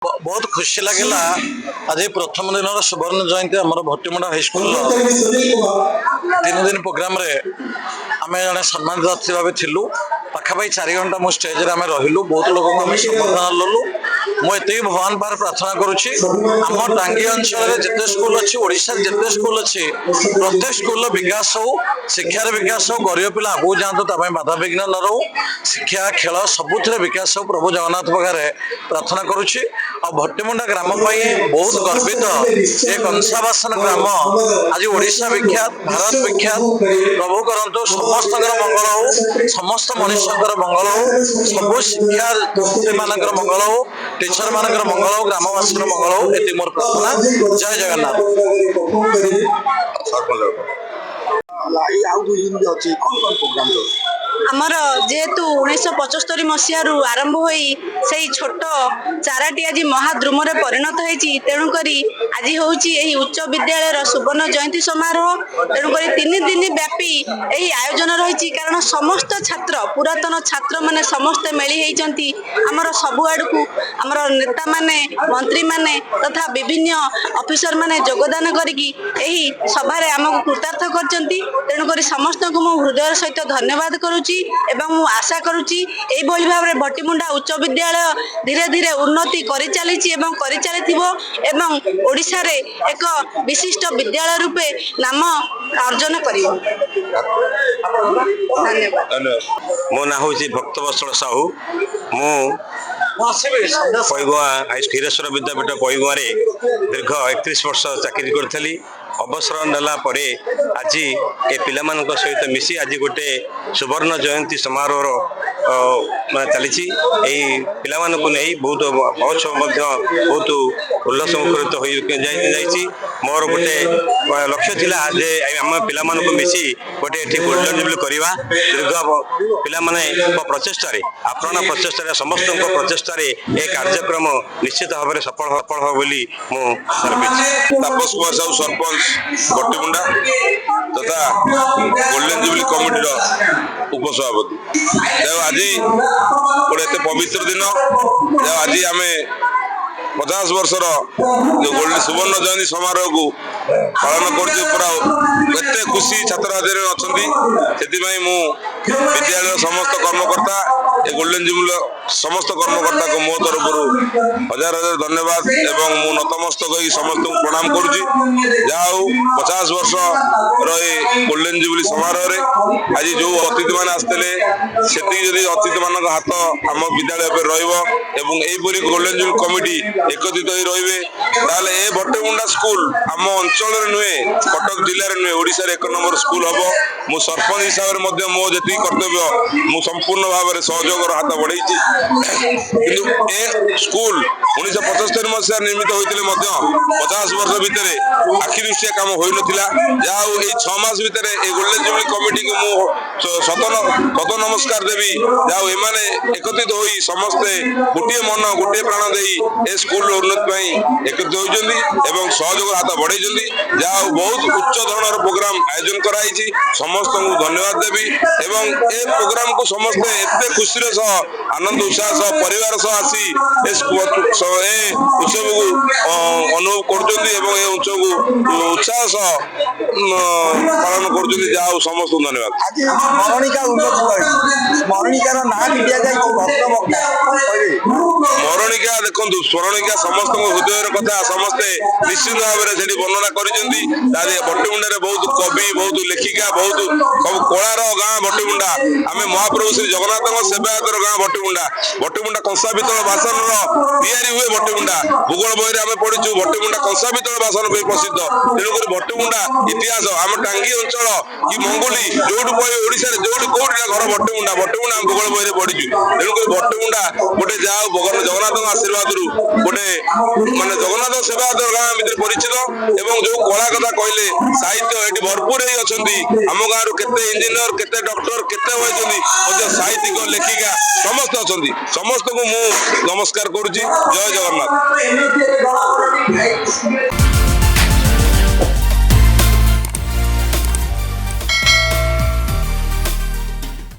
बहुत खुशी लगे आज प्रथम दिन सुवर्ण जयंती आम भट्टीमुंडा हाईस्कल 3 दिन प्रोग्राम आम जड़े सम्मानित अतिथि भाव थिलु पाखापाखि 4 घंटा मो स्टेज आम रहिलु बहुत लोक संबर्धना ललु मुझे भगवान पार प्रार्थना करुच्ची आम टांगी अंचल जिते स्कूल अच्छी ओडिशा जिते स्कूल अच्छी प्रत्येक स्कूल विकास हो शिक्षार विकास हो गरीब पिला आगू जातु बाधा विघ्न न रो शिक्षा खेल सबुथ विकास हो प्रभु जगन्नाथ पाखे प्रार्थना करुच्ची आ भट्टीमुंडा ग्राम बहुत गर्वित ये कंसाबासन ग्राम आज ओडिशा विख्यात भारत विख्यात प्रभु करंतु समस्त मंगल हो समस्त मनुष्य मंगल हो सब शिक्षा मानकर मंगल हो टीचर मानकर मंगल हो ग्रामवासी मंगल हो ये मोर प्रार्थना। जय जगन्नाथ। आमर जेहेतु 1975 मसीह आरंभ हो छोट चाराटी आज महाद्रुम परिणत होती तेणुक आज हूँ उच्च विद्यालय सुवर्ण जयंती समारोह तेणुक 3 दिन व्यापी यही आयोजन रही कारण समस्त छात्र पुरातन छात्र माने समस्ते मिली होती आमर सबुआड़ को आमर नेता माने मंत्री माने तथा विभिन्न ऑफिसर माने योगदान करी सभार आमको कृतार्थ कर समस्त को मु हृदय सहित धन्यवाद करुच्ची एवं मु आशा करुच्ची एभली भाव में भट्टीमुंडा उच्च विद्यालय धीरे धीरे उन्नति करि चलिछि एवं करि चलिथिबो एवं ओडिशा रे एक विशिष्ट विद्यालय रूपे नाम अर्जन करियो। धन्यवाद। मो ना हूँ भक्तवत्सल साहू मु पैगुआ क्षीरेश्वर विद्यापीठ पैगुआ दीर्घ 31 वर्ष चाकरी करी अवसर नेला परे आज ए पिला सहित मिसी आज गोटे सुवर्ण जयंती समारोह चली पिला नहीं बहुत महोत्सव बहुत उल्लास मुखरित हो मोर गोटे लक्ष्य थिला जे आम पिला मिसी गोटे गोल्डन जुबली करवा दीर्घ पिला प्रचेषा आपण प्रचेषा समस्त प्रचेषा ए कार्यक्रम निश्चित भाव में सफल हो बोली तापस कुमार साहू सरपंच भट्टीमुंडा तथा गोल्डन जुबली कमिटी उपसभापति आज गोटे एत पवित्र दिन आज आम 50 वर्षर जो गोल्डन सुवर्ण जयंती समारोह को पालन करते खुशी छात्र छात्री अच्छा मु विद्यालय समस्त कर्मकर्ता ए गोल्डन जुबली समस्त कर्मकर्ता को मो तरफ हजार हजार धन्यवाद एवं मु नतमस्तक समस्त को प्रणाम करुच्ची जहाँ 50 वर्ष रही गोल्डन जुबली समारोह आज जो अतिथि मैंने आसते से अतिथि मान हाथ आम विद्यालय पर रही गोल्डन जुबली कमिटी एकत्रित हो रही ए भट्टीमुंडा स्कूल आम अंचल नुहे कटक जिले नुहे ओडिशा 1 नंबर स्कूल हम मु सरपंच हिसाब से मो जी कर्तव्य मु संपूर्ण भाव में सहयोग हाथ बढ़ाई किंतु ए स्कूल 1975 मसीह निर्मित होते 50 वर्ष भितर आखि दृष्टिया कम हो जहाँ 6 मास भितर गोल्डन जुबली कमिटी को मु शत नमस्कार देवी जहाँ एमाने एकत्रित हो समस्ते गोटे मन गोटे प्राण दे स्कूल उन्नति एकत्रित होती सहयोग हाथ बढ़ाई जहाँ बहुत उच्च धरण प्रोग्राम आयोजन कराई समस्त को धन्यवाद देवी एवं ए प्रोग्राम को समस्ते एत खुशी आनंद उत्साह परिवार सह आसी उत्सव को अनुभव कर उत्सव को उत्साह पालन कर समस्त धन्यवाद। आज स्मरणिका उन्नति स्मरणिकार ना भी दि स्मरणिका देखो स्मरणिका समस्त हृदय कथा समस्ते निश्चित भाव में वर्णना कर भट्टीमुंडा बहुत कवि बहुत लेखिका बहुत सब कलार गाँ भट्टीमुंडा आम महाप्रभु श्री जगन्नाथ सेवायतर गाँ भट्टीमुंडा कंसा पितल बासन तैयारी हुए भट्टीमुंडा भूगोल बही आम पढ़ी भट्टीमुंडा कंसा पितल बासन प्रसिद्ध तेणुक भट्टीमुंडा इतिहास आम टांगी अंचल कि मंगोली जो ओडिशा जो कौटा घर भट्टीमुंडा आम भूगोल बही पढ़ी तेणुक भट्टीमुंडा गोटे जहाँ जगन्नाथ आशीर्वाद गोटे मानते जगन्नाथ सेवायतर गाँ भितर परिचित एवं जो कला कथा कहले साहित्य ये भरपूर आम गाँव केते इंजीनियर केते डॉक्टर केते होती साहित्यिक लेखिका समस्त अच्छा समस्त को मु नमस्कार करुच्ची। जय जगन्नाथ।